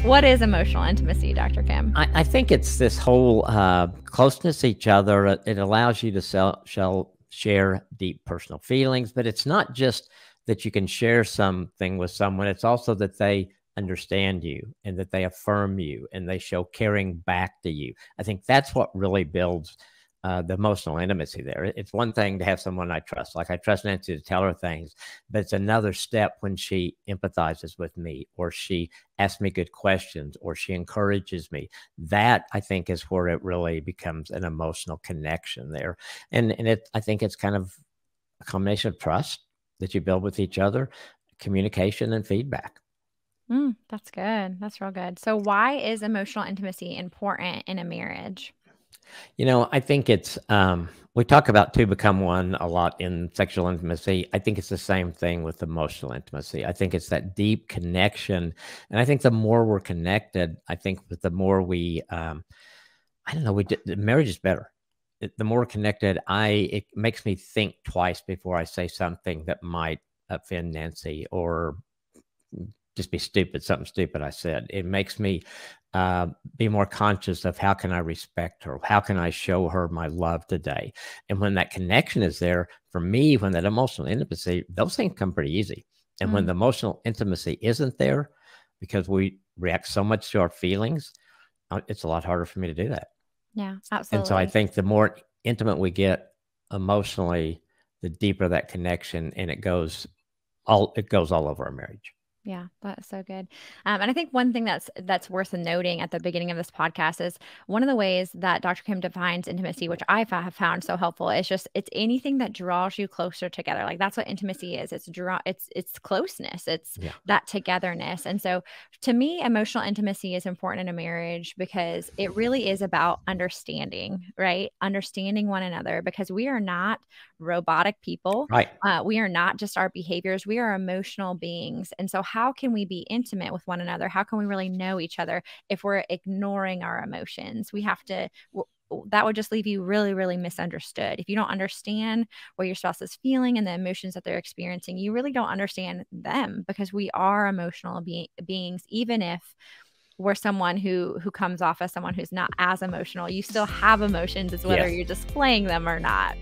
What is emotional intimacy, Dr. Kim? I think it's this whole closeness to each other. It allows you to share deep personal feelings, but it's not just that you can share something with someone. It's also that they understand you and that they affirm you and they show caring back to you. I think that's what really builds the emotional intimacy there. It's one thing to have someone I trust, like I trust Nancy to tell her things, but it's another step when she empathizes with me, or she asks me good questions, or she encourages me. That, I think, is where it really becomes an emotional connection there. And I think it's kind of a combination of trust that you build with each other, communication, and feedback. That's good. That's real good. So why is emotional intimacy important in a marriage? I think it's, we talk about two become one a lot in sexual intimacy. I think it's the same thing with emotional intimacy. I think it's that deep connection. And I think the more we're connected, I think the more we, I don't know, the marriage is better. The more connected, it makes me think twice before I say something that might offend Nancy or just be stupid, something stupid I said. It makes me be more conscious of how can I respect her? How can I show her my love today? And when that connection is there, for me, when that emotional intimacy, those things come pretty easy. And when the emotional intimacy isn't there, because we react so much to our feelings, it's a lot harder for me to do that. Yeah, absolutely. And so I think the more intimate we get emotionally, the deeper that connection, and it goes all over our marriage. Yeah, that's so good. And I think one thing that's worth noting at the beginning of this podcast is one of the ways that Dr. Kim defines intimacy, which I have found so helpful, is just it's anything that draws you closer together. Like that's what intimacy is. It's closeness. It's that togetherness. And so to me, emotional intimacy is important in a marriage because it really is about understanding, right? Understanding one another, because we are not robotic people. Right. We are not just our behaviors. We are emotional beings. And so how can we be intimate with one another? How can we really know each other if we're ignoring our emotions? We have to, that would just leave you really, really misunderstood. If you don't understand what your spouse is feeling and the emotions that they're experiencing, you really don't understand them, because we are emotional beings. Even if we're someone who comes off as someone who's not as emotional, you still have emotions. It's whether you're displaying them or not.